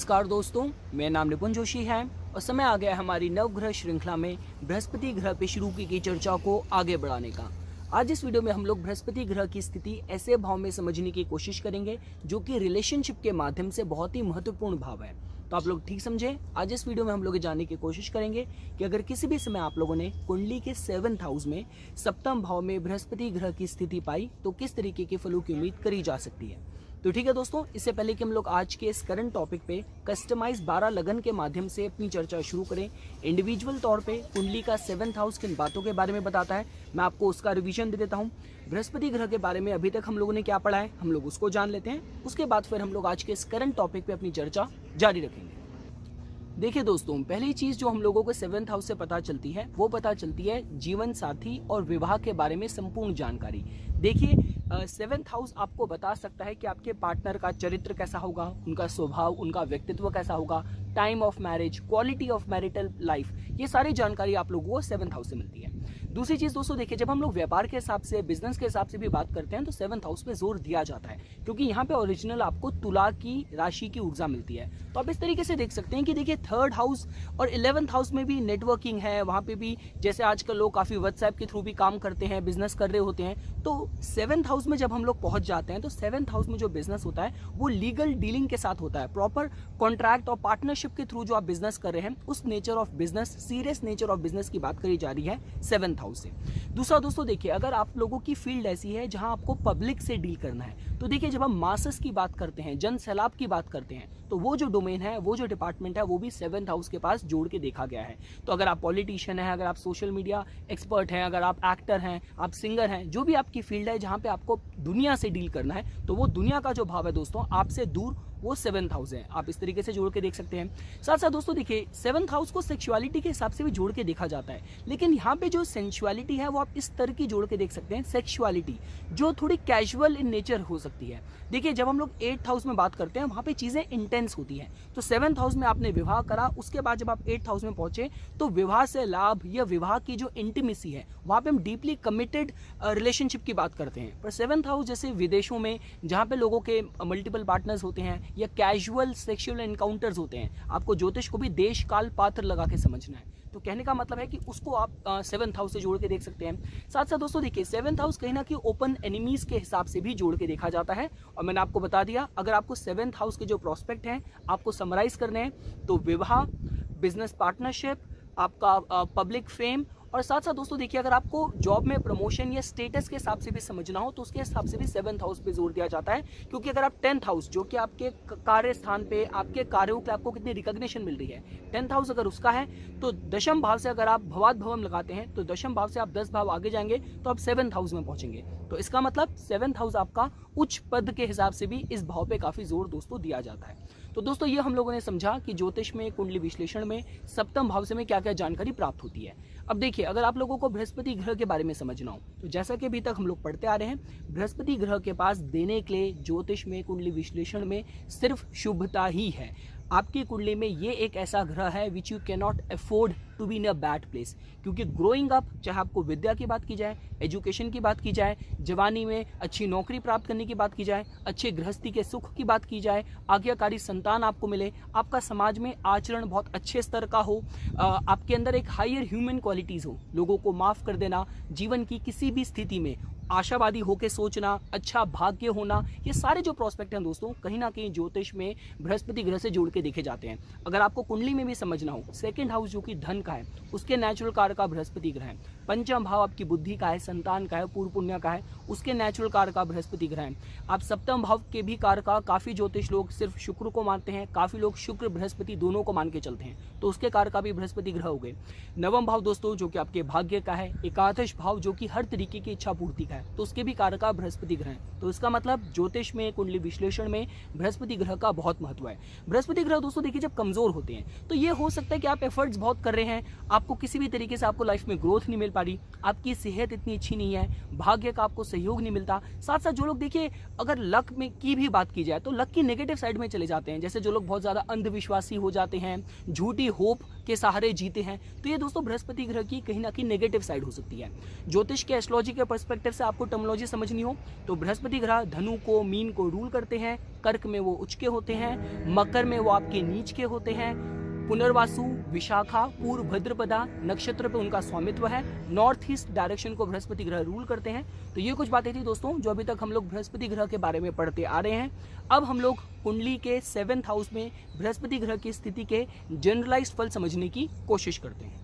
नमस्कार दोस्तों, मेरा नाम निपुण जोशी है और समय आ गया है हमारी नवग्रह श्रृंखला में बृहस्पति ग्रह पे शुरू की गई चर्चा को आगे बढ़ाने का। आज इस वीडियो में हम लोग बृहस्पति ग्रह की स्थिति ऐसे भाव में समझने की कोशिश करेंगे जो कि रिलेशनशिप के माध्यम से बहुत ही महत्वपूर्ण भाव है। तो आप लोग ठीक समझे। आज इस वीडियो में हम लोग जानने की कोशिश करेंगे कि अगर किसी भी समय आप लोगों ने कुंडली के 7th हाउस में सप्तम भाव में बृहस्पति ग्रह की स्थिति पाई तो किस तरीके के फलों की उम्मीद करी जा सकती है। तो ठीक है दोस्तों, इससे पहले कि हम लोग आज के इस करंट टॉपिक पे कस्टमाइज 12 लगन के माध्यम से अपनी चर्चा शुरू करें, इंडिविजुअल तौर पे कुंडली का 7th हाउस किन बातों के बारे में बताता है, मैं आपको उसका रिवीजन दे देता हूं। बृहस्पति ग्रह के बारे में अभी तक हम लोगों ने क्या पढ़ा है, हम लोग उसको जान लेते हैं। उसके बाद फिर हम लोग आज के इस करंट टॉपिक पे अपनी चर्चा जारी रखेंगे। देखिए दोस्तों, पहली चीज जो हम लोगों को 7th हाउस से पता चलती है वो पता चलती है जीवन साथी और विवाह के बारे में संपूर्ण जानकारी। देखिए 7th हाउस आपको बता सकता है कि आपके पार्टनर का चरित्र कैसा होगा, उनका स्वभाव, उनका व्यक्तित्व कैसा होगा, time of marriage, quality of marital life, ये सारी जानकारी आप लोगों को 7th हाउस से मिलती है। दूसरी चीज दोस्तों, देखिए जब हम लोग व्यापार के हिसाब से, बिजनेस के हिसाब से भी बात करते हैं तो 7th हाउस पे जोर दिया जाता है क्योंकि यहाँ पे ओरिजिनल आपको तुला की राशि की ऊर्जा मिलती है। तो आप इस तरीके से देख सकते हैं कि देखिए 3rd हाउस और 11th हाउस में भी नेटवर्किंग है, वहाँ पे भी जैसे आजकल लोग काफी व्हाट्सएप के थ्रू भी काम करते हैं, बिजनेस कर रहे होते हैं। तो 7th हाउस में जब हम लोग पहुंच जाते हैं तो 7th हाउस में जो बिजनेस होता है वो लीगल डीलिंग के साथ होता है, प्रॉपर कॉन्ट्रैक्ट और पार्टनरशिप के थ्रू जो आप बिजनेस कर रहे हैं उस nature of business, serious nature of business की बात करी जा रही है 7th हाउस से। दूसरा दोस्तों, देखिए अगर आप लोगों की फील्ड ऐसी है जहां आपको पब्लिक से डील करना है तो देखिए जब हम मासेस की बात करते हैं, जन सैलाब की बात करते हैं तो वो जो डोमेन है, वो जो डिपार्टमेंट है वो भी 7th हाउस के पास जोड़ के देखा गया है। तो अगर आप पॉलिटिशियन हैं, अगर आप सोशल मीडिया एक्सपर्ट हैं, अगर आप एक्टर हैं, आप सिंगर हैं, जो भी आपकी फील्ड है जहां पे आपको दुनिया से डील करना है तो वो दुनिया का जो भाव है दोस्तों आपसे दूर, वो 7th हाउस है। आप इस तरीके से जोड़ के देख सकते हैं। साथ साथ दोस्तों देखिए 7th हाउस को सेक्सुअलिटी के हिसाब से भी जोड़ के देखा जाता है, लेकिन यहाँ पे जो सेंसुअलिटी है वो आप इस तरह की जोड़ के देख सकते हैं, सेक्सुअलिटी जो थोड़ी कैजुअल इन नेचर हो सकती है। देखिए जब हम लोग 8th हाउस में बात करते हैं वहाँ पे चीजें इंटेंस होती हैं। तो 7th हाउस में आपने विवाह करा, उसके बाद जब आप 8th हाउस में पहुंचे तो विवाह से लाभ या विवाह की जो इंटीमेसी है वहाँ पे हम डीपली कमिटेड रिलेशनशिप की बात करते हैं। पर 7th हाउस जैसे विदेशों में जहाँ पे लोगों के मल्टीपल पार्टनर्स होते हैं या कैजुअल सेक्सुअल एनकाउंटर्स होते हैं, आपको ज्योतिष को भी देश काल पात्र लगा के समझना है। तो कहने का मतलब है कि उसको आप 7th हाउस से जोड़ के देख सकते हैं। साथ साथ दोस्तों देखिए 7th हाउस कहीं ना कहीं ओपन एनिमीज के हिसाब से भी जोड़ के देखा जाता है। और मैंने आपको बता दिया, अगर आपको 7th हाउस के जो प्रोस्पेक्ट हैं आपको समराइज करने हैं तो विवाह, बिजनेस पार्टनरशिप, आपका पब्लिक फेम, और साथ साथ दोस्तों देखिए अगर आपको जॉब में प्रमोशन या स्टेटस के हिसाब से भी समझना हो तो उसके हिसाब से भी 7th हाउस पे जोर दिया जाता है। क्योंकि अगर आप 10th हाउस जो कि आपके कार्य स्थान पे, आपके कार्यों पे आपको कितनी रिकॉग्निशन मिल रही है, 10th हाउस अगर उसका है तो दशम भाव से अगर आप भवाद भवम लगाते हैं तो दशम भाव से आप 10 भाव आगे जाएंगे तो आप 7th हाउस में पहुंचेंगे। तो इसका मतलब 7th हाउस आपका उच्च पद के हिसाब से भी इस भाव पे काफी जोर दोस्तों दिया जाता है। तो दोस्तों ये हम लोगों ने समझा कि ज्योतिष में, कुंडली विश्लेषण में सप्तम भाव से में क्या क्या जानकारी प्राप्त होती है। अब देखिए अगर आप लोगों को बृहस्पति ग्रह के बारे में समझना हो तो जैसा कि अभी तक हम लोग पढ़ते आ रहे हैं, बृहस्पति ग्रह के पास देने के लिए ज्योतिष में, कुंडली विश्लेषण में सिर्फ शुभता ही है। आपकी कुंडली में ये एक ऐसा ग्रह है which you can not afford to be in a bad place. क्योंकि ग्रोइंग अप, चाहे आपको विद्या की बात की जाए, एजुकेशन की बात की जाए, जवानी में अच्छी नौकरी प्राप्त करने की बात की जाए, अच्छे गृहस्थी के सुख की बात की जाए, आज्ञाकारी संतान आपको मिले, आपका समाज में आचरण बहुत अच्छे स्तर का हो, आपके अंदर एक हायर ह्यूमन क्वालिटीज हो, लोगों को माफ कर देना, जीवन की किसी भी स्थिति में आशावादी होकर सोचना, अच्छा भाग्य होना, ये सारे जो प्रोस्पेक्ट हैं दोस्तों कहीं ना कहीं ज्योतिष में बृहस्पति ग्रह से जोड़ के देखे जाते हैं। अगर आपको कुंडली में भी समझना हो, 2nd हाउस जो कि धन का है उसके नेचुरल कारक का बृहस्पति ग्रह है, पंचम भाव आपकी बुद्धि का है, संतान का है, पूर्व पुण्य का है, उसके नेचुरल कारक का बृहस्पति ग्रह है। आप सप्तम भाव के भी कारक का, काफी ज्योतिष लोग सिर्फ शुक्र को मानते हैं, काफी लोग शुक्र बृहस्पति दोनों को मान के चलते हैं, तो उसके कारक का भी बृहस्पति ग्रह हो गए। नवम भाव दोस्तों जो कि आपके भाग्य का है, एकादश भाव जो कि हर तरीके की इच्छा पूर्ति का है, तो उसके भी कारक बृहस्पति ग्रह है। तो इसका मतलब ज्योतिष में, कुंडली विश्लेषण में बृहस्पति ग्रह का बहुत महत्व है। बृहस्पति ग्रह दोस्तों देखिए जब कमजोर होते हैं तो ये हो सकता है कि आप एफर्ट्स बहुत कर रहे हैं, आपको किसी भी तरीके से आपको लाइफ में ग्रोथ नहीं मिल पा रही, आपकी सेहत इतनी अच्छी नहीं है, भाग्य का आपको सहयोग नहीं मिलता। साथ साथ जो लोग देखिए अगर लक में की भी बात की जाए तो लक की नेगेटिव साइड में चले जाते हैं, जैसे जो लोग बहुत ज्यादा अंधविश्वासी हो जाते हैं, झूठी होप के सहारे जीते हैं, तो ये दोस्तों बृहस्पति ग्रह की कहीं ना कहीं नेगेटिव साइड हो सकती है। ज्योतिष के, एस्ट्रोलॉजी के पर्सपेक्टिव से से आपको टर्मिनोलॉजी समझनी हो तो बृहस्पति ग्रह धनु को, मीन को रूल करते हैं, कर्क में वो उच्च के होते हैं, मकर में वो आपके नीच के होते हैं, पुनर्वासु, विशाखा, पूर्व भद्रपदा नक्षत्र पे उनका स्वामित्व है, नॉर्थ ईस्ट डायरेक्शन को बृहस्पति ग्रह रूल करते हैं। तो ये कुछ बातें थी दोस्तों जो अभी तक हम लोग बृहस्पति ग्रह के बारे में पढ़ते आ रहे हैं। अब हम लोग कुंडली के 7th हाउस में बृहस्पति ग्रह की स्थिति के जनरलाइज्ड फल समझने की कोशिश करते हैं।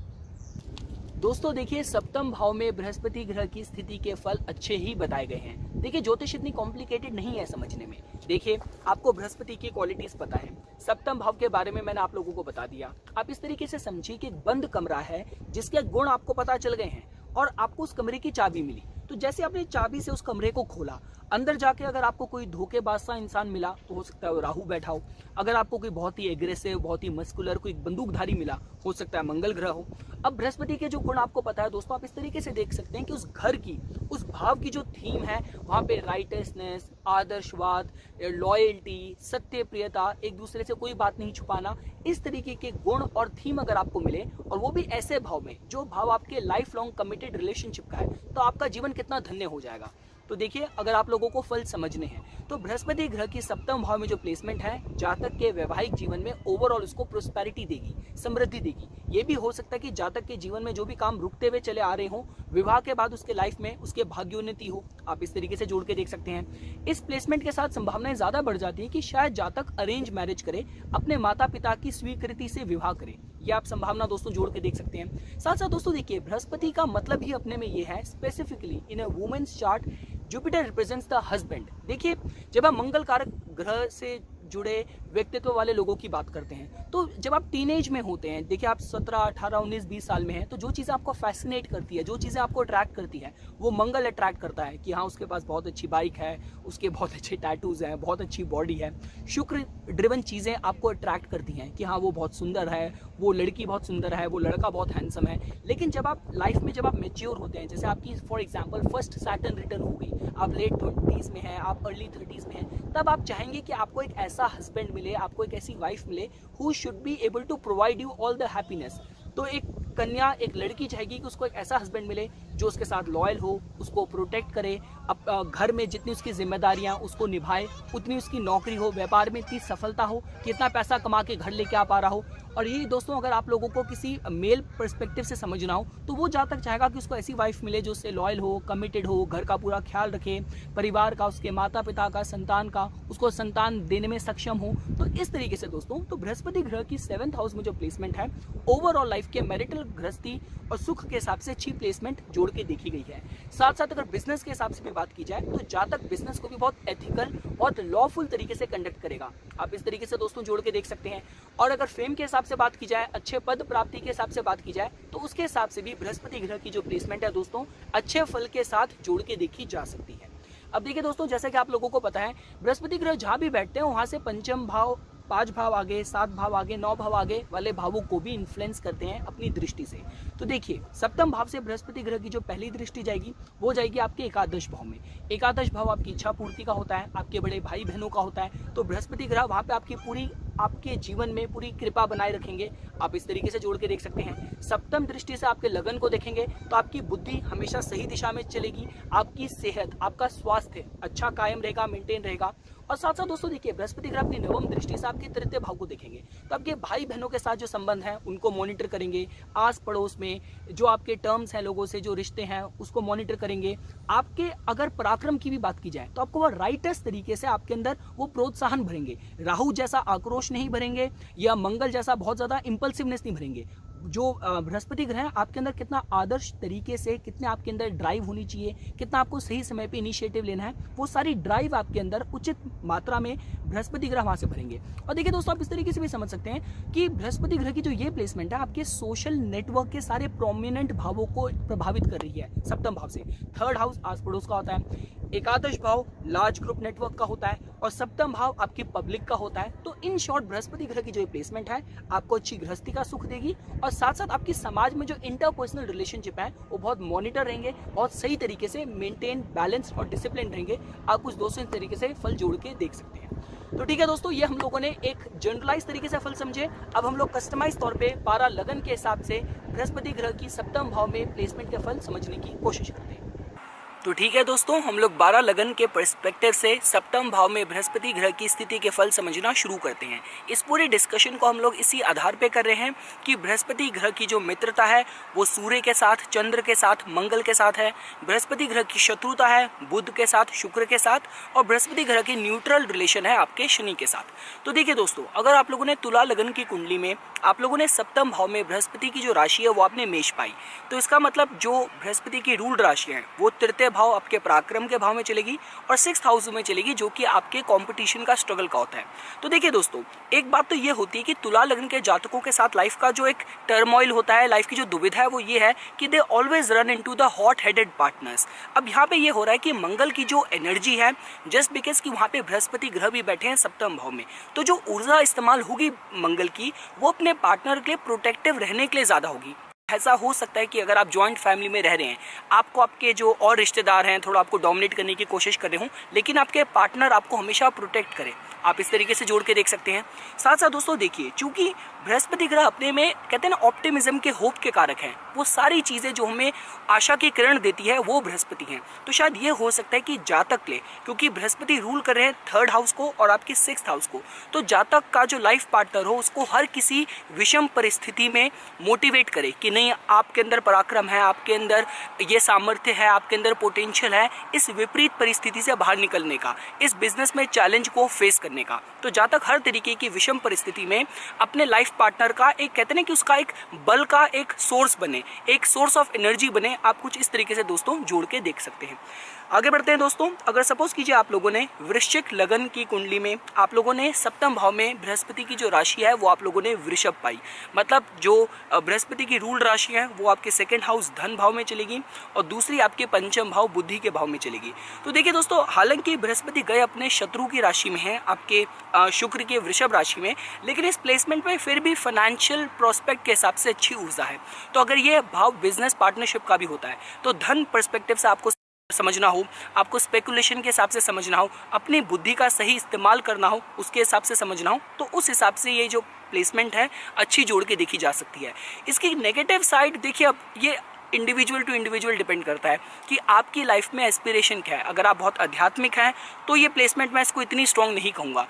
दोस्तों देखिए, सप्तम भाव में बृहस्पति ग्रह की स्थिति के फल अच्छे ही बताए गए हैं। देखिए, ज्योतिष इतनी कॉम्प्लिकेटेड नहीं है समझने में। देखिए, आपको बृहस्पति की क्वालिटीज पता है, सप्तम भाव के बारे में मैंने आप लोगों को बता दिया। आप इस तरीके से समझिए कि एक बंद कमरा है जिसके गुण आपको पता चल गए हैं और आपको उस कमरे की चाबी मिली। तो जैसे आपने चाबी से उस कमरे को खोला, अंदर जाके अगर आपको कोई धोखेबाज सा इंसान मिला तो हो सकता है वो राहु बैठा हो। अगर आपको कोई बहुत ही एग्रेसिव, बहुत ही मस्कुलर कोई बंदूकधारी मिला, हो सकता है मंगल ग्रह हो। अब बृहस्पति के जो गुण आपको पता है दोस्तों, आप इस तरीके से देख सकते हैं कि उस घर की, उस भाव की जो थीम है वहां पे राइटसनेस, आदर्शवाद, लॉयल्टी, सत्य प्रियता, एक दूसरे से कोई बात नहीं छुपाना, इस तरीके के गुण और थीम अगर आपको मिले और वो भी ऐसे भाव में जो भाव आपके लाइफ लॉन्ग कमिटेड रिलेशनशिप का है, तो आपका जीवन कितना धन्य हो जाएगा। तो देखिए, अगर आप लोगों को फल समझने हैं तो बृहस्पति ग्रह की सप्तम भाव में जो प्लेसमेंट है जातक के वैवाहिक जीवन में ओवरऑल उसको प्रोस्पेरिटी देगी, समृद्धि देगी। ये भी हो सकता है कि जातक के जीवन में जो भी काम रुकते हुए चले आ रहे हो, विवाह के बाद उसके लाइफ में उसके भाग्योन्नति हो। आप इस तरीके से जोड़ के देख सकते हैं। इस प्लेसमेंट के साथ संभावनाएं ज्यादा बढ़ जाती है कि शायद जातक अरेंज मैरिज करे, अपने माता पिता की स्वीकृति से विवाह करे। ये आप संभावना दोस्तों जोड़ के देख सकते हैं। साथ साथ दोस्तों देखिए, बृहस्पति का मतलब ही अपने में ये है, specifically in a women's chart Jupiter represents the husband. देखिए, जब हम मंगल कारक ग्रह से जुड़े व्यक्तित्व वाले लोगों की बात करते हैं तो जब आप टीनेज में होते हैं, देखिए आप 17, 18, 19, 20 साल में हैं, तो जो चीज़ें आपको फैसिनेट करती है, जो चीज़ें आपको अट्रैक्ट करती है, वो मंगल अट्रैक्ट करता है कि हाँ उसके पास बहुत अच्छी बाइक है, उसके बहुत अच्छे टैटूज हैं, बहुत अच्छी बॉडी है। शुक्र ड्रिवन चीज़ें आपको अट्रैक्ट करती हैं कि हाँ वो बहुत सुंदर है, वो लड़की बहुत सुंदर है, वो लड़का बहुत हैंडसम है। लेकिन जब आप लाइफ में जब आप मेच्योर होते हैं, जैसे आपकी for example first Saturn return हो गई, आप लेट 20s में हैं, आप अर्ली 30s में हैं, तब आप चाहेंगे कि आपको एक ऐसा हस्बैंड मिले, आपको एक ऐसी वाइफ मिले who should be able to provide you all the happiness. तो एक कन्या, एक लड़की चाहेगी कि उसको एक ऐसा हस्बैंड मिले जो उसके साथ लॉयल हो, उसको प्रोटेक्ट करे, अब घर में जितनी उसकी जिम्मेदारियां उसको निभाए, उतनी उसकी नौकरी हो, व्यापार में इतनी सफलता हो कि इतना पैसा कमा के घर लेके आ पा रहा हो। और यही दोस्तों, अगर आप लोगों को किसी मेल पर्सपेक्टिव से समझना हो तो वो जहाँ तक चाहेगा कि उसको ऐसी वाइफ मिले जो उससे लॉयल हो, कमिटेड हो, घर का पूरा ख्याल रखे, परिवार का, उसके माता पिता का, संतान का, उसको संतान देने में सक्षम हो। तो इस तरीके से दोस्तों, तो बृहस्पति ग्रह की 7th हाउस में जो प्लेसमेंट है ओवरऑल लाइफ के मैरिटल गृहस्थी और सुख के हिसाब से अच्छी प्लेसमेंट जोड़ के देखी गई है। साथ साथ अगर बिजनेस के हिसाब से भी बात की जाए तो जातक बिजनेस को भी बहुत एथिकल और लॉफुल तरीके से कंडक्ट करेगा। आप इस तरीके से दोस्तों जोड़ के देख सकते हैं। और अगर फेम के हिसाब से बात की जाए, अच्छे पद प्राप्ति के हिसाब से बात की जाए, तो उसके हिसाब से भी बृहस्पति ग्रह की जो प्लेसमेंट है दोस्तों अच्छे फल के साथ जोड़ के देखी जा सकती है। अब देखिए दोस्तों, जैसा कि आप लोगों को पता है, बृहस्पति ग्रह जहां भी बैठते हैं वहां से पंचम भाव, 5 भाव आगे, 7 भाव आगे, 9 भाव आगे वाले भावों को भी इन्फ्लुएंस करते हैं अपनी दृष्टि से। तो देखिए, सप्तम भाव से बृहस्पति ग्रह की जो पहली दृष्टि जाएगी वो जाएगी आपके एकादश भाव में। एकादश भाव आपकी इच्छा पूर्ति का होता है, आपके बड़े भाई बहनों का होता है। तो बृहस्पति ग्रह वहां पे आपके जीवन में पूरी कृपा बनाए रखेंगे। आप इस तरीके से जोड़ के देख सकते हैं। सप्तम दृष्टि से आपके लगन को देखेंगे तो आपकी बुद्धि हमेशा सही दिशा में चलेगी, आपकी सेहत, आपका स्वास्थ्य अच्छा कायम रहेगा, मेंटेन रहेगा। और साथ साथ दोस्तों देखिए, बृहस्पति ग्रह अपनी नवम दृष्टि से आपके तृतीय भाव को देखेंगे तो आपके भाई बहनों के साथ जो संबंध है उनको मॉनिटर करेंगे। आस पड़ोस में जो आपके टर्म्स हैं, लोगों से जो रिश्ते हैं उसको मॉनिटर करेंगे। आपके अगर पराक्रम की भी बात की जाए तो आपको वो राइटस तरीके से आपके अंदर वो प्रोत्साहन भरेंगे। राहु जैसा आक्रोश नहीं भरेंगे या मंगल जैसा बहुत ज्यादा इंपल्सिवनेस नहीं भरेंगे। जो बृहस्पति ग्रह है आपके अंदर कितना आदर्श तरीके से, कितने आपके अंदर ड्राइव होनी चाहिए, कितना आपको सही समय पे इनिशिएटिव लेना है, वो सारी ड्राइव आपके अंदर उचित मात्रा में बृहस्पति ग्रह वहां से भरेंगे। और देखिए दोस्तों, आप इस तरीके से भी समझ सकते हैं कि बृहस्पति ग्रह की जो ये प्लेसमेंट है आपके सोशल नेटवर्क के सारे प्रोमिनेंट भावों को प्रभावित कर रही है। सप्तम भाव से 3rd हाउस आस पड़ोस का होता है, एकादश भाव लार्ज ग्रुप नेटवर्क का होता है और सप्तम भाव आपकी पब्लिक का होता है। तो इन शॉर्ट बृहस्पति ग्रह की जो प्लेसमेंट है आपको अच्छी गृहस्थी का सुख देगी और साथ साथ आपकी समाज में जो इंटरपर्सनल रिलेशनशिप है वो बहुत मॉनिटर रहेंगे, बहुत सही तरीके से मेंटेन, बैलेंस और डिसिप्लिन रहेंगे। आप कुछ दोस्तों इस तरीके से फल जोड़ के देख सकते हैं। तो ठीक है दोस्तों, ये हम लोगों ने एक जनरलाइज तरीके से फल समझे। अब हम लोग कस्टमाइज तौर पे पारा लगन के हिसाब से बृहस्पति ग्रह की सप्तम भाव में प्लेसमेंट के फल समझने की कोशिश करते हैं। तो ठीक है दोस्तों, हम लोग 12 लगन के पर्सपेक्टिव से सप्तम भाव में बृहस्पति ग्रह की स्थिति के फल समझना शुरू करते हैं। इस पूरे डिस्कशन को हम लोग इसी आधार पे कर रहे हैं कि बृहस्पति ग्रह की जो मित्रता है वो सूर्य के साथ, चंद्र के साथ, मंगल के साथ है। बृहस्पति ग्रह की शत्रुता है बुध के साथ, शुक्र के साथ, और बृहस्पति ग्रह की न्यूट्रल रिलेशन है आपके शनि के साथ। तो देखिए दोस्तों, अगर आप लोगों ने तुला लगन की कुंडली में आप लोगों ने सप्तम भाव में बृहस्पति की जो राशि है वो आपने मेष पाई, तो इसका मतलब जो बृहस्पति की रूल्ड राशि है वो तृतीय भाव आपके पराक्रम के भाव में चलेगी और 6th हाउस में चलेगी, जो कि आपके कंपटीशन का स्ट्रगल का होता है। तो देखिए दोस्तों, एक बात तो ये होती है कि तुला लग्न के जातकों के साथ लाइफ का जो एक टर्मोइल होता है, लाइफ की जो दुविधा है वो ये है कि they always run into the hot headed partners. अब यहाँ पे ये हो रहा है कि मंगल की जो एनर्जी है, जस्ट बिकॉज कि वहाँ पे बृहस्पति ग्रह भी बैठे हैं सप्तम भाव में, तो जो ऊर्जा इस्तेमाल होगी मंगल की वो अपने पार्टनर के लिए प्रोटेक्टिव रहने के लिए ज़्यादा होगी। ऐसा हो सकता है कि अगर आप जॉइंट फैमिली में रह रहे हैं, आपको आपके जो और रिश्तेदार हैं थोड़ा आपको डोमिनेट करने की कोशिश कर रहे हो, लेकिन आपके पार्टनर आपको हमेशा प्रोटेक्ट करे। आप इस तरीके से जोड़ के देख सकते हैं। साथ साथ दोस्तों देखिए, चूंकि बृहस्पति ग्रह अपने में कहते हैं ना ऑप्टिमिज्म के, होप के कारक हैं, वो सारी चीज़ें जो हमें आशा की किरण देती है वो बृहस्पति हैं। तो शायद ये हो सकता है कि जातक ले, क्योंकि बृहस्पति रूल कर रहे हैं 3rd हाउस को और आपके 6th हाउस को, तो जातक का जो लाइफ पार्टनर हो उसको हर किसी विषम परिस्थिति में मोटिवेट करे कि नहीं, आपके अंदर पराक्रम है, आपके अंदर ये सामर्थ्य है, आपके अंदर पोटेंशियल है इस विपरीत परिस्थिति से बाहर निकलने का, इस बिजनेस में चैलेंज को फेस करने का। तो जातक हर तरीके की विषम परिस्थिति में अपने लाइफ पार्टनर का एक, कहते हैं कि उसका एक बल का एक सोर्स बने, एक सोर्स ऑफ एनर्जी बने। आप कुछ इस तरीके से दोस्तों जोड़ के देख सकते हैं। आगे बढ़ते हैं दोस्तों, अगर सपोज कीजिए आप लोगों ने वृश्चिक लगन की कुंडली में आप लोगों ने सप्तम भाव में बृहस्पति की जो राशि है वो आप लोगों ने वृषभ पाई, मतलब जो बृहस्पति की रूल्ड राशि है वो आपके 2nd हाउस धन भाव में चलेगी और दूसरी आपके पंचम भाव बुद्धि के भाव में चलेगी। तो देखिए दोस्तों, हालांकि बृहस्पति गए अपने शत्रु की राशि में है, आपके शुक्र के वृषभ राशि में, लेकिन इस प्लेसमेंट में फिर भी फाइनेंशियल प्रोस्पेक्ट के हिसाब से अच्छी ऊर्जा है। तो अगर ये भाव बिजनेस पार्टनरशिप का भी होता है तो धन पर्सपेक्टिव से आपको समझना हो, आपको स्पेकुलेशन के हिसाब से समझना हो, अपनी बुद्धि का सही इस्तेमाल करना हो, उसके हिसाब से समझना हो, तो उस हिसाब से ये जो प्लेसमेंट है अच्छी जोड़ के देखी जा सकती है। इसकी नेगेटिव साइड देखिए, अब ये इंडिविजुअल टू इंडिविजुअल डिपेंड करता है कि आपकी लाइफ में एस्पिरेशन क्या है। अगर आप बहुत आध्यात्मिक हैं तो ये प्लेसमेंट मैं इसको इतनी स्ट्रॉन्ग नहीं कहूँगा।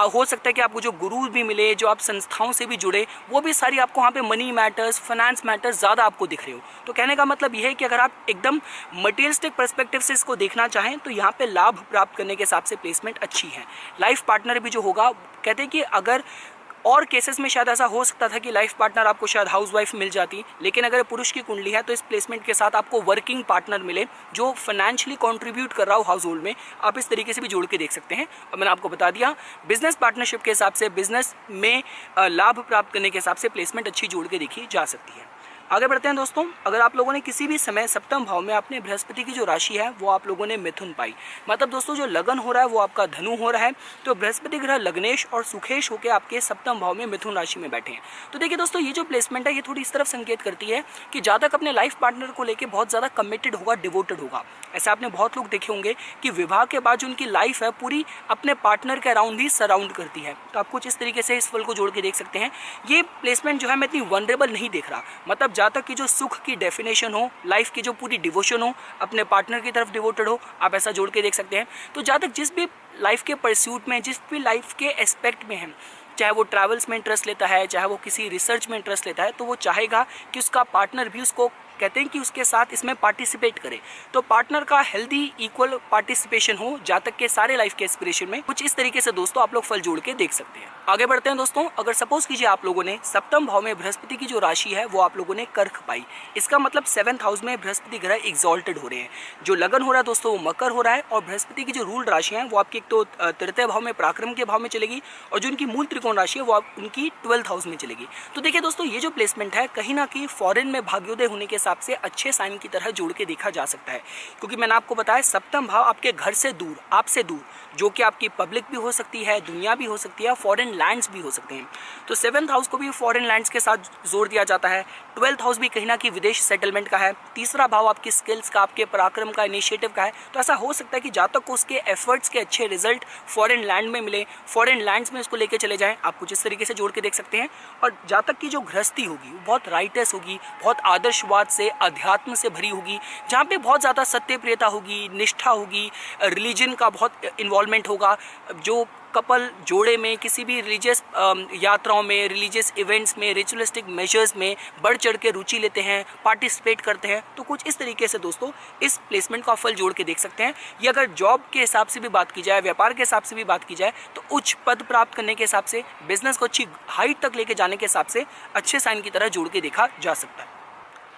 हो सकता है कि आपको जो गुरु भी मिले, जो आप संस्थाओं से भी जुड़े, वो भी सारी आपको वहाँ पे मनी मैटर्स, फाइनेंस मैटर्स ज़्यादा आपको दिख रहे हो। तो कहने का मतलब ये है कि अगर आप एकदम मटेरियलिस्टिक पर्सपेक्टिव से इसको देखना चाहें तो यहाँ पे लाभ प्राप्त करने के हिसाब से प्लेसमेंट अच्छी है। लाइफ पार्टनर भी जो होगा, कहते हैं कि अगर और केसेस में शायद ऐसा हो सकता था कि लाइफ पार्टनर आपको शायद हाउसवाइफ मिल जाती, लेकिन अगर पुरुष की कुंडली है तो इस प्लेसमेंट के साथ आपको वर्किंग पार्टनर मिले जो फाइनेंशियली कंट्रीब्यूट कर रहा हो हाउस होल्ड में। आप इस तरीके से भी जोड़ के देख सकते हैं। और मैंने आपको बता दिया, बिजनेस पार्टनरशिप के हिसाब से, बिजनेस में लाभ प्राप्त करने के हिसाब से प्लेसमेंट अच्छी जोड़ के देखी जा सकती है। आगे बढ़ते हैं दोस्तों, अगर आप लोगों ने किसी भी समय सप्तम भाव में अपने बृहस्पति की जो राशि है वो आप लोगों ने मिथुन पाई, मतलब दोस्तों जो लगन हो रहा है वो आपका धनु हो रहा है, तो बृहस्पति ग्रह लग्नेश और सुखेश होकर आपके सप्तम भाव में मिथुन राशि में बैठे हैं। तो देखिए दोस्तों, ये जो प्लेसमेंट है ये थोड़ी इस तरफ संकेत करती है कि जातक अपने लाइफ पार्टनर को लेकर बहुत ज़्यादा कमिटेड होगा, डिवोटेड होगा। ऐसे आपने बहुत लोग देखे होंगे कि विवाह के बाद जो उनकी लाइफ है पूरी अपने पार्टनर के अराउंड ही सराउंड करती है। तो आप कुछ इस तरीके से इस फल को जोड़ के देख सकते हैं। ये प्लेसमेंट जो है मैं इतनी वनरेबल नहीं देख रहा, मतलब जातक की जो सुख की डेफिनेशन हो, लाइफ की जो पूरी डिवोशन हो, अपने पार्टनर की तरफ डिवोटेड हो, आप ऐसा जोड़ के देख सकते हैं। तो जातक जिस भी लाइफ के परस्यूट में, जिस भी लाइफ के एस्पेक्ट में है, चाहे वो ट्रैवल्स में इंटरेस्ट लेता है, चाहे वो किसी रिसर्च में इंटरेस्ट लेता है, तो वो चाहेगा कि उसका पार्टनर भी उसको, कहते हैं कि उसके साथ इसमें पार्टिसिपेट करे। तो पार्टनर का हेल्दी इक्वल पार्टिसिपेशन हो जातक के सारे लाइफ के एस्पिरेशन में। कुछ इस तरीके से दोस्तों आप लोग फल जोड़ के देख सकते हैं। आगे बढ़ते हैं दोस्तों, अगर सपोज कीजिए आप लोगों ने सप्तम भाव में बृहस्पति की जो राशि है वो आप लोगों ने कर्क पाई, इसका मतलब 7th हाउस में बृहस्पति ग्रह एग्जॉल्टेड हो रहे हैं। जो लगन हो रहा है दोस्तों वो मकर हो रहा है, और बृहस्पति की जो रूल राशि है वो आपकी एक तो तृतीय भाव में पराक्रम के भाव में चलेगी, और जो उनकी मूल त्रिकोण राशि है वो उनकी 12th हाउस में चलेगी। तो देखिए दोस्तों, ये जो प्लेसमेंट है कहीं ना कहीं फॉरेन में भाग्योदय होने के हिसाब से अच्छे साइन की तरह जोड़ के देखा जा सकता है, क्योंकि मैंने आपको बताया सप्तम भाव आपके घर से दूर, आपसे दूर, जो कि आपकी पब्लिक भी हो सकती है, दुनिया भी हो सकती है, फॉरेन लैंड्स भी हो सकते हैं। तो 7th हाउस को भी फॉरेन लैंड्स के साथ जोड़ दिया जाता है। 12th हाउस भी कहीं ना कहीं विदेश सेटलमेंट का है। तीसरा भाव आपकी स्किल्स का, आपके पराक्रम का, इनिशिएटिव का है। तो ऐसा हो सकता है कि जातक को उसके एफर्ट्स के अच्छे रिजल्ट फॉरेन लैंड में मिले, फॉरेन लैंड्स में उसको लेके चले जाएं। आप कुछ इस तरीके से जोड़ के देख सकते हैं। और जातक की जो गृहस्थी होगी वो बहुत राइटस होगी, बहुत आदर्शवाद से, अध्यात्म से भरी होगी, जहाँ पे बहुत ज़्यादा सत्य प्रियता होगी, निष्ठा होगी, रिलीजन का बहुत इन्वॉल्वमेंट होगा। जो कपल जोड़े में किसी भी रिलीजियस यात्राओं में, रिलीजियस इवेंट्स में, रिचुअलिस्टिक मेजर्स में बढ़ चढ़ के रुचि लेते हैं, पार्टिसिपेट करते हैं, तो कुछ इस तरीके से दोस्तों इस प्लेसमेंट का फल जोड़ के देख सकते हैं। ये अगर जॉब के हिसाब से भी बात की जाए, व्यापार के हिसाब से भी बात की जाए, तो उच्च पद प्राप्त करने के हिसाब से, बिजनेस को अच्छी हाइट तक लेके जाने के हिसाब से अच्छे साइन की तरह जोड़ के देखा जा सकता है।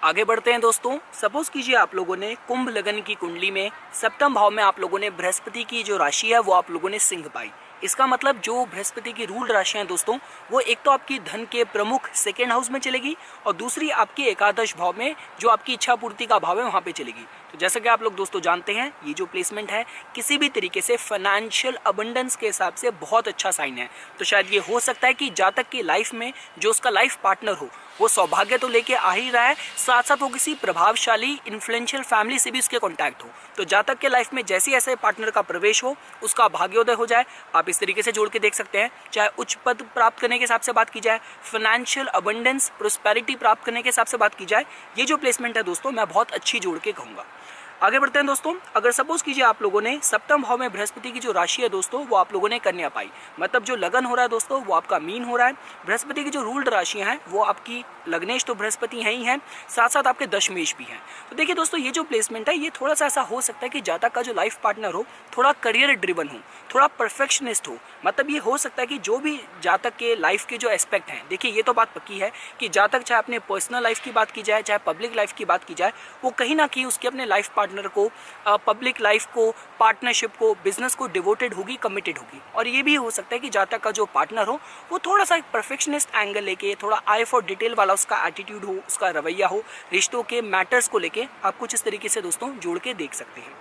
आगे बढ़ते हैं दोस्तों। सपोज कीजिए आप लोगों ने कुंभ लगन की कुंडली में सप्तम भाव में आप लोगों ने बृहस्पति की जो राशि है वो आप लोगों ने सिंह पाई। इसका मतलब जो बृहस्पति की रूल्ड राशियां दोस्तों, वो एक तो आपकी धन के प्रमुख सेकेंड हाउस में चलेगी और दूसरी आपकी एकादश भाव में जो आपकी इच्छा पूर्ति का भाव है वहां पे चलेगी। तो जैसा कि आप लोग दोस्तों जानते हैं, ये जो प्लेसमेंट है किसी भी तरीके से फाइनेंशियल अबंडेंस के हिसाब से बहुत अच्छा साइन है। तो शायद ये हो सकता है कि जातक की लाइफ में जो उसका लाइफ पार्टनर हो वो सौभाग्य तो लेके आ ही रहा है, साथ साथ वो किसी प्रभावशाली इन्फ्लुएंशियल फैमिली से भी उसके कॉन्टैक्ट हो। तो जातक के लाइफ में जैसे ऐसे पार्टनर का प्रवेश हो, उसका भाग्योदय हो जाए। आप इस तरीके से जोड़ के देख सकते हैं। चाहे उच्च पद प्राप्त करने के हिसाब से बात की जाए, फाइनेंशियल अबंडेंस, प्रोस्पेरिटी प्राप्त करने के हिसाब से बात की जाए, ये जो प्लेसमेंट है दोस्तों मैं बहुत अच्छी जोड़ के कहूँगा। आगे बढ़ते हैं दोस्तों। अगर सपोज कीजिए आप लोगों ने सप्तम भाव में बृहस्पति की जो राशि है दोस्तों वो आप लोगों ने कन्या पाई, मतलब जो लगन हो रहा है दोस्तों वो आपका मीन हो रहा है। बृहस्पति की जो रूल्ड राशियां हैं वो आपकी लग्नेश तो बृहस्पति हैं ही हैं, साथ साथ आपके दशमेश भी हैं। तो देखिए दोस्तों, ये जो प्लेसमेंट है ये थोड़ा सा ऐसा हो सकता है कि जातक का जो लाइफ पार्टनर हो थोड़ा करियर ड्रिवन हो, थोड़ा परफेक्शनिस्ट हो। मतलब ये हो सकता है कि जो भी जातक के लाइफ के जो एस्पेक्ट हैं, देखिए ये तो बात पक्की है कि जातक चाहे अपने पर्सनल लाइफ की बात की जाए, चाहे पब्लिक लाइफ की बात की जाए, वो कहीं ना कहीं उसके अपने लाइफ पार्टनर को, पब्लिक लाइफ को, पार्टनरशिप को, बिजनेस को डिवोटेड होगी, कमिटेड होगी। और ये भी हो सकता है कि जातक का जो पार्टनर हो वो थोड़ा सा परफेक्शनिस्ट एंगल लेके, थोड़ा आई फॉर डिटेल वाला उसका एटीट्यूड हो, उसका रवैया हो, रिश्तों के मैटर्स को लेके आप कुछ इस तरीके से दोस्तों जोड़ के देख सकते हैं।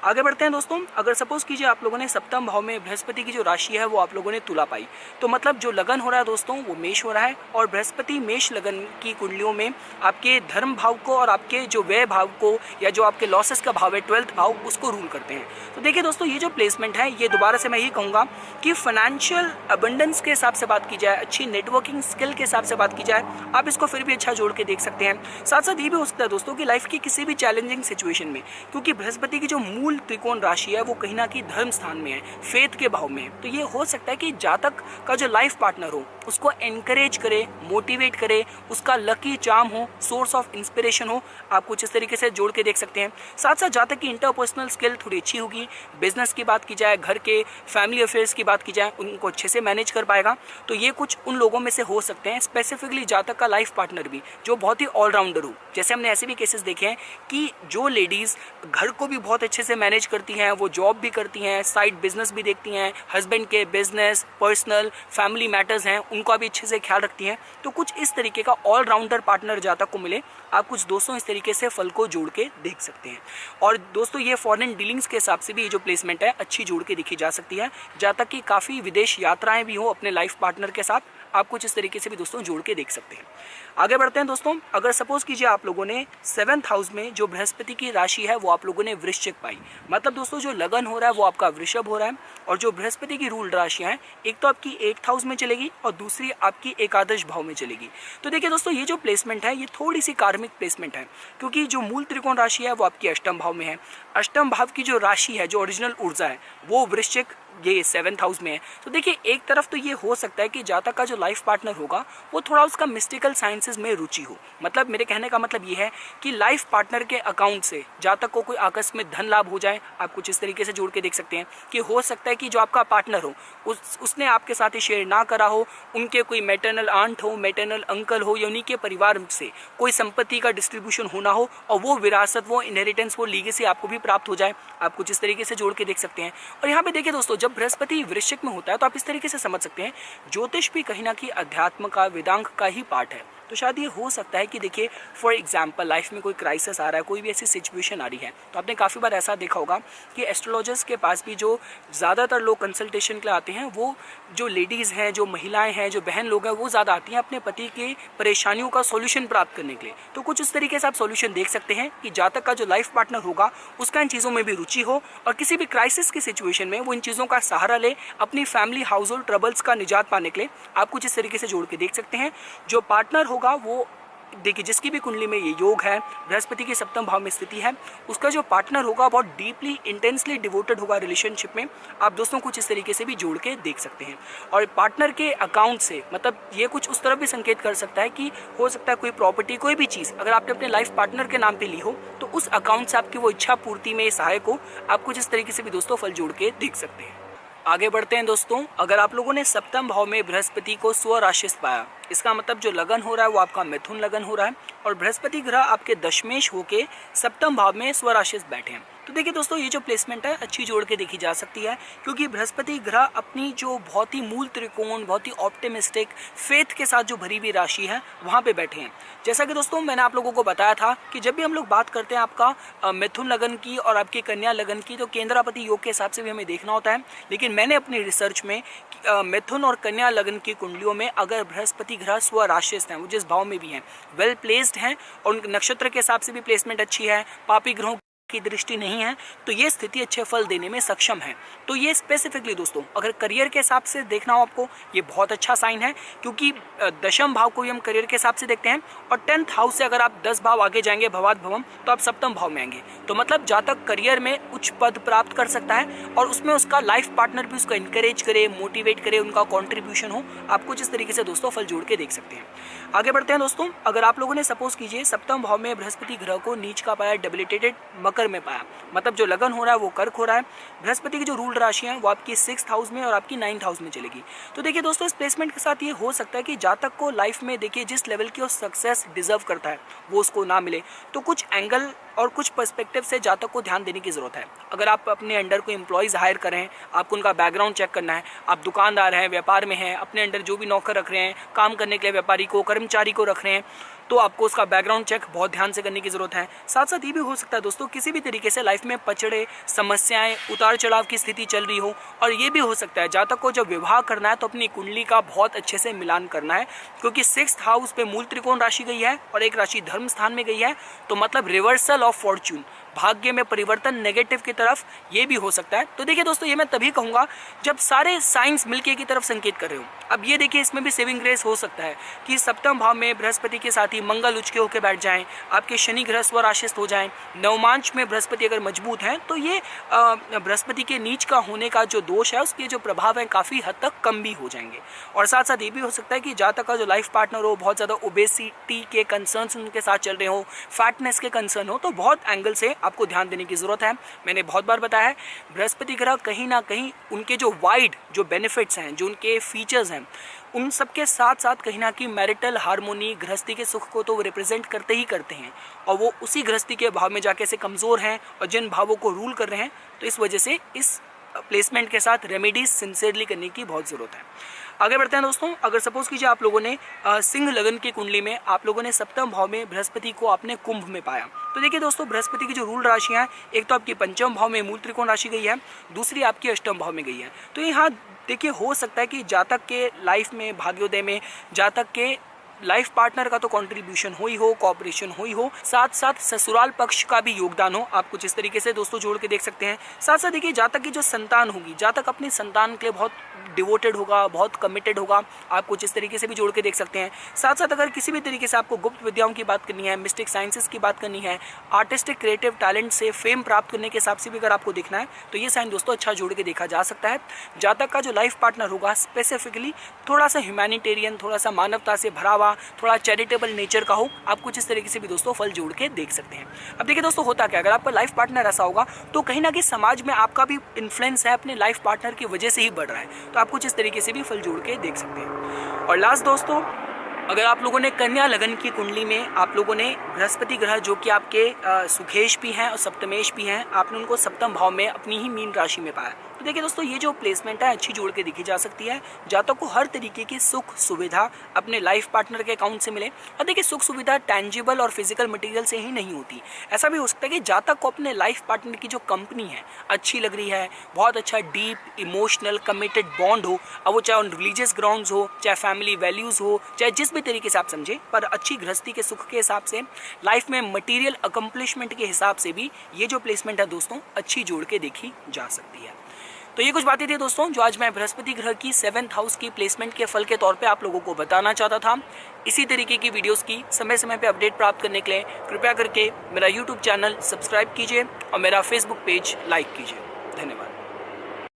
आगे बढ़ते हैं दोस्तों। अगर सपोज कीजिए आप लोगों ने सप्तम भाव में बृहस्पति की जो राशि है वो आप लोगों ने तुला पाई, तो मतलब जो लगन हो रहा है दोस्तों वो मेष हो रहा है। और बृहस्पति मेष लगन की कुंडलियों में आपके धर्म भाव को और आपके जो व्यय भाव को या जो आपके लॉसेस का भाव है 12th भाव, उसको रूल करते हैं। तो देखिए दोस्तों, ये जो प्लेसमेंट है ये दोबारा से मैं ये कहूँगा कि फाइनेंशियल अबंडेंस के हिसाब से बात की जाए, अच्छी नेटवर्किंग स्किल के हिसाब से बात की जाए, आप इसको फिर भी अच्छा जोड़ के देख सकते हैं। साथ साथ ये भी हो सकता है दोस्तों कि लाइफ की किसी भी चैलेंजिंग सिचुएशन में, क्योंकि बृहस्पति की जो मूल त्रिकोण राशि है वो कहीं ना कहीं धर्म स्थान में है, फेथ के भाव में है, तो ये हो सकता है कि जातक का जो लाइफ पार्टनर हो उसको एनकरेज करे, मोटिवेट करे, उसका लकी चार्म हो, सोर्स ऑफ इंस्पिरेशन हो। आप कुछ इस तरीके से जोड़ के देख सकते हैं। साथ साथ जातक की इंटरपर्सनल स्किल थोड़ी अच्छी होगी, बिजनेस की बात की जाए, घर के फैमिली अफेयर्स की बात की जाए, उनको अच्छे से मैनेज कर पाएगा। तो ये कुछ उन लोगों में से हो सकते हैं, स्पेसिफिकली जातक का लाइफ पार्टनर भी जो बहुत ही ऑलराउंडर हो। जैसे हमने ऐसे भी केसेस देखे हैं कि जो लेडीज घर को भी बहुत अच्छे से मैनेज करती हैं, वो जॉब भी करती हैं, साइड बिजनेस भी देखती हैं, हस्बैंड के बिजनेस, पर्सनल, फैमिली मैटर्स हैं उनका भी अच्छे से ख्याल रखती हैं। तो कुछ इस तरीके का ऑलराउंडर पार्टनर जातक को मिले, आप कुछ दोस्तों इस तरीके से फल को जोड़ के देख सकते हैं। और दोस्तों ये फॉरेन डीलिंग्स के हिसाब से भी ये जो प्लेसमेंट है अच्छी जोड़ के देखी जा सकती है। जातक की काफ़ी विदेश यात्राएं भी हो अपने लाइफ पार्टनर के साथ, आप कुछ इस तरीके से भी दोस्तों जोड़ के देख सकते हैं। आगे बढ़ते हैं दोस्तों। अगर सपोज कीजिए आप लोगों ने 7th हाउस में जो बृहस्पति की राशि है वो आप लोगों ने वृश्चिक पाई, मतलब दोस्तों जो लगन हो रहा है वो आपका वृषभ हो रहा है। और जो बृहस्पति की रूल्ड राशियां हैं, एक तो आपकी 8th हाउस में चलेगी और दूसरी आपकी एकादश भाव में चलेगी। तो देखिए दोस्तों, ये जो प्लेसमेंट है ये थोड़ी सी कार्मिक प्लेसमेंट है, क्योंकि जो मूल त्रिकोण राशि है वो आपकी अष्टम भाव में है। अष्टम भाव की जो राशि है, जो ओरिजिनल ऊर्जा है, वो वृश्चिक ये 7th हाउस में है। तो देखिए एक तरफ तो ये हो सकता है कि जातक का जो लाइफ पार्टनर होगा वो थोड़ा उसका मिस्टिकल साइंसेज में रुचि हो। मतलब मेरे कहने का मतलब ये है कि लाइफ पार्टनर के अकाउंट से जातक को कोई आकस्मिक धन लाभ हो जाए। आप कुछ इस तरीके से जोड़ के देख सकते हैं कि हो सकता है कि जो आपका पार्टनर हो उसने आपके साथ ही शेयर ना करा हो, उनके कोई मैटरनल आंट हो, मैटरनल अंकल हो, या उन्हीं के परिवार से कोई संपत्ति का डिस्ट्रीब्यूशन होना हो और वो विरासत, वो इनहेरिटेंस, वो लीगेसी आपको भी प्राप्त हो जाए। आप कुछ इस तरीके से जोड़ के देख सकते हैं। और यहाँ पे देखिए दोस्तों, जब बृहस्पति वृश्चिक में होता है तो आप इस तरीके से समझ सकते हैं ज्योतिष भी कहीं ना कहीं अध्यात्म का, वेदांग का ही पार्ट है। तो शायद ये हो सकता है कि देखिए फॉर एग्जांपल लाइफ में कोई क्राइसिस आ रहा है, कोई भी ऐसी सिचुएशन आ रही है, तो आपने काफ़ी बार ऐसा देखा होगा कि एस्ट्रोलॉजर्स के पास भी जो ज़्यादातर लोग कंसल्टेशन के लिए आते हैं, वो जो लेडीज़ हैं, जो महिलाएं हैं, जो बहन लोग हैं, वो ज़्यादा आती हैं अपने पति के परेशानियों का सोल्यूशन प्राप्त करने के लिए। तो कुछ इस तरीके से आप सोल्यूशन देख सकते हैं कि जातक का जो लाइफ पार्टनर होगा उसका इन चीज़ों में भी रुचि हो और किसी भी क्राइसिस की सिचुएशन में वो इन चीज़ों का सहारा ले अपनी फैमिली हाउस होल्ड ट्रबल्स का निजात पाने के लिए। आप कुछ इस तरीके से जोड़ के देख सकते हैं। जो पार्टनर होगा वो देखिए जिसकी भी कुंडली में ये योग है, बृहस्पति के सप्तम भाव में स्थिति है, उसका जो पार्टनर होगा बहुत डीपली इंटेंसली डिवोटेड होगा रिलेशनशिप में। आप दोस्तों कुछ इस तरीके से भी जोड़ के देख सकते हैं। और पार्टनर के अकाउंट से मतलब ये कुछ उस तरफ भी संकेत कर सकता है कि हो सकता है कोई प्रॉपर्टी, कोई भी चीज़ अगर आपने अपने लाइफ पार्टनर के नाम पे ली हो तो उस अकाउंट से आपकी वो इच्छा पूर्ति में सहायक हो। आप कुछ इस तरीके से भी दोस्तों फल जोड़ के देख सकते हैं। आगे बढ़ते हैं दोस्तों। अगर आप लोगों ने सप्तम भाव में बृहस्पति को स्वराशिस्थ पाया, इसका मतलब जो लगन हो रहा है वो आपका मिथुन लगन हो रहा है और बृहस्पति ग्रह आपके दशमेश होके सप्तम भाव में स्वराशिस्थ बैठे हैं। तो देखिए दोस्तों ये जो प्लेसमेंट है अच्छी जोड़ के देखी जा सकती है, क्योंकि बृहस्पति ग्रह अपनी जो बहुत ही मूल त्रिकोण, बहुत ही ऑप्टिमिस्टिक फेथ के साथ जो भरी हुई राशि है वहाँ पे बैठे हैं। जैसा कि दोस्तों मैंने आप लोगों को बताया था कि जब भी हम लोग बात करते हैं आपका मिथुन लगन की और आपकी कन्या लगन की, तो केंद्रापति योग के हिसाब से भी हमें देखना होता है। लेकिन मैंने अपनी रिसर्च में मिथुन और कन्या लगन की कुंडलियों में अगर बृहस्पति ग्रह स्वराशिस्थ हैं, वो जिस भाव में भी हैं, वेल प्लेस्ड हैं और उनके नक्षत्र के हिसाब से भी प्लेसमेंट अच्छी है, पापी ग्रहों की दृष्टि नहीं है, तो ये स्थिति अच्छे फल देने में सक्षम है। तो ये स्पेसिफिकली दोस्तों अगर करियर के हिसाब से देखना हो आपको, ये बहुत अच्छा साइन है, क्योंकि दशम भाव को भी हम करियर के हिसाब से देखते हैं और 10th हाउस से अगर आप 10 भाव आगे जाएंगे भवाद भवम, तो आप सप्तम भाव में आएंगे। तो मतलब जातक करियर में उच्च पद प्राप्त कर सकता है और उसमें उसका लाइफ पार्टनर भी उसको इंकरेज करे, मोटिवेट करे, उनका कॉन्ट्रीब्यूशन हो। आप कुछ इस तरीके से दोस्तों फल जोड़ के देख सकते हैं। आगे बढ़ते हैं दोस्तों। अगर आप लोगों ने सपोज कीजिए सप्तम भाव में बृहस्पति ग्रह को नीच का पाया, डेबिलिटेटेड मकर में पाया, मतलब जो लगन हो रहा है वो कर्क हो रहा है। बृहस्पति की जो रूल राशि है वो आपकी 6th हाउस में और आपकी 9th हाउस में चलेगी। तो देखिए दोस्तों इस प्लेसमेंट के साथ ये हो सकता है कि जातक को लाइफ में देखिए जिस लेवल की वो सक्सेस डिजर्व करता है वो उसको ना मिले, तो कुछ एंगल और कुछ पर्सपेक्टिव से जातक को ध्यान देने की जरूरत है। अगर आप अपने अंडर को एम्प्लॉयज़ हायर कर रहे हैं, आपको उनका बैकग्राउंड चेक करना है, आप दुकानदार हैं, व्यापार में हैं, अपने अंडर जो भी नौकर रख रहे हैं काम करने के लिए, व्यापारी को, कर्मचारी को रख रहे हैं, तो आपको उसका बैकग्राउंड चेक बहुत ध्यान से करने की जरूरत है। साथ साथ ये भी हो सकता है दोस्तों किसी भी तरीके से लाइफ में पचड़े, समस्याएं, उतार चढ़ाव की स्थिति चल रही हो, और ये भी हो सकता है जातक को जब विवाह करना है तो अपनी कुंडली का बहुत अच्छे से मिलान करना है, क्योंकि 6th हाउस पे मूल त्रिकोण राशि गई है और एक राशि धर्म स्थान में गई है। तो मतलब रिवर्सल ऑफ फॉर्च्यून, भाग्य में परिवर्तन नेगेटिव की तरफ, ये भी हो सकता है। तो देखिए दोस्तों ये मैं तभी कहूँगा जब सारे साइंस मिलके की तरफ संकेत कर रहे हो। अब ये देखिए इसमें भी सेविंग ग्रेस हो सकता है कि सप्तम भाव में बृहस्पति के साथ ही मंगल उच्च के होकर बैठ जाएं, आपके शनि ग्रह स्वराशिस्थ हो जाएं, नवमांश में बृहस्पति अगर मजबूत हैं तो ये बृहस्पति के नीच का होने का जो दोष है उसके जो प्रभाव है काफ़ी हद तक कम भी हो जाएंगे। और साथ साथ ये भी हो सकता है कि जातक का जो लाइफ पार्टनर हो बहुत ज़्यादा ओबेसिटी के कंसर्न्स उनके साथ चल रहे हो, फैटनेस के कंसर्न हो, तो बहुत एंगल से आपको ध्यान देने की जरूरत है। मैंने बहुत बार बताया है बृहस्पति ग्रह कहीं ना कहीं उनके जो वाइड जो बेनिफिट्स हैं, जो उनके फीचर्स हैं, उन सबके साथ साथ कहीं ना कहीं मैरिटल हार्मोनी, गृहस्थी के सुख को तो वो रिप्रेजेंट करते ही करते हैं, और वो उसी गृहस्थी के भाव में जाके से कमज़ोर हैं और जिन भावों को रूल कर रहे हैं, तो इस वजह से इस प्लेसमेंट के साथ रेमेडीज सिंसियरली करने की बहुत ज़रूरत है। आगे बढ़ते हैं दोस्तों। अगर सपोज कीजिए आप लोगों ने सिंह लगन की कुंडली में आप लोगों ने सप्तम भाव में बृहस्पति को आपने कुंभ में पाया, तो देखिए दोस्तों बृहस्पति की जो रूल राशियाँ हैं, एक तो आपकी पंचम भाव में मूल त्रिकोण राशि गई है, दूसरी आपकी अष्टम भाव में गई है। तो यहाँ देखिए हो सकता है कि जातक के लाइफ में, भाग्योदय में जातक के लाइफ पार्टनर का तो कंट्रीब्यूशन हो ही हो, कॉपरेशन हो ही हो, साथ साथ ससुराल पक्ष का भी योगदान हो। आप कुछ इस तरीके से दोस्तों जोड़ के देख सकते हैं। साथ साथ देखिए जातक की जो संतान होगी, जातक अपनी संतान के लिए बहुत डिवोटेड होगा, बहुत कमिटेड होगा। आप कुछ इस तरीके से भी जोड़ के देख सकते हैं। साथ साथ अगर किसी भी तरीके से आपको गुप्त विद्याओं की बात करनी है, मिस्टिक साइंसेस की बात करनी है, आर्टिस्टिक क्रिएटिव टैलेंट से फेम प्राप्त करने के हिसाब से भी अगर आपको देखना है, तो ये साइन दोस्तों अच्छा जोड़ के देखा जा सकता है। जातक का जो लाइफ पार्टनर होगा स्पेसिफिकली थोड़ा सा ह्यूमैनिटेरियन, थोड़ा सा मानवता से भरा हुआ, थोड़ा चैरिटेबल नेचर का हो। आप कुछ इस तरीके से भी दोस्तों फल जोड़ के देख सकते हैं। अब देखिए दोस्तों होता क्या, अगर आपका लाइफ पार्टनर ऐसा होगा तो कहीं ना कहीं समाज में आपका भी इन्फ्लुएंस है अपने लाइफ पार्टनर की वजह से ही बढ़ रहा है। तो आप कुछ इस तरीके से भी फल जोड़ के देख सकते हैं। और लास्ट दोस्तों, अगर आप लोगों ने कन्या लगन की कुंडली में आप लोगों ने बृहस्पति ग्रह जो कि आपके सुखेश भी हैं और सप्तमेश भी हैं, आपने उनको सप्तम भाव में अपनी ही मीन राशि में पाया, तो देखिए दोस्तों ये जो प्लेसमेंट है अच्छी जोड़ के देखी जा सकती है। जातक को हर तरीके की सुख सुविधा अपने लाइफ पार्टनर के अकाउंट से मिले। और देखिए सुख सुविधा टेंजिबल और फिजिकल मटेरियल से ही नहीं होती, ऐसा भी हो सकता है कि जातक को अपने लाइफ पार्टनर की जो कंपनी है अच्छी लग रही है, बहुत अच्छा डीप इमोशनल कमिटेड बॉन्ड हो, अब वो चाहे ऑन रिलीजियस ग्राउंड्स हो, चाहे फैमिली वैल्यूज हो, चाहे जिस भी तरीके से आप समझे, पर अच्छी गृहस्थी के सुख के हिसाब से, लाइफ में मटीरियल अकम्पलिशमेंट के हिसाब से भी ये जो प्लेसमेंट है दोस्तों अच्छी जोड़ के देखी जा सकती है। तो ये कुछ बातें थी दोस्तों जो आज मैं बृहस्पति ग्रह की 7th हाउस की प्लेसमेंट के फल के तौर पे आप लोगों को बताना चाहता था। इसी तरीके की वीडियोस की समय समय पर अपडेट प्राप्त करने के लिए कृपया करके मेरा यूट्यूब चैनल सब्सक्राइब कीजिए और मेरा फेसबुक पेज लाइक कीजिए। धन्यवाद।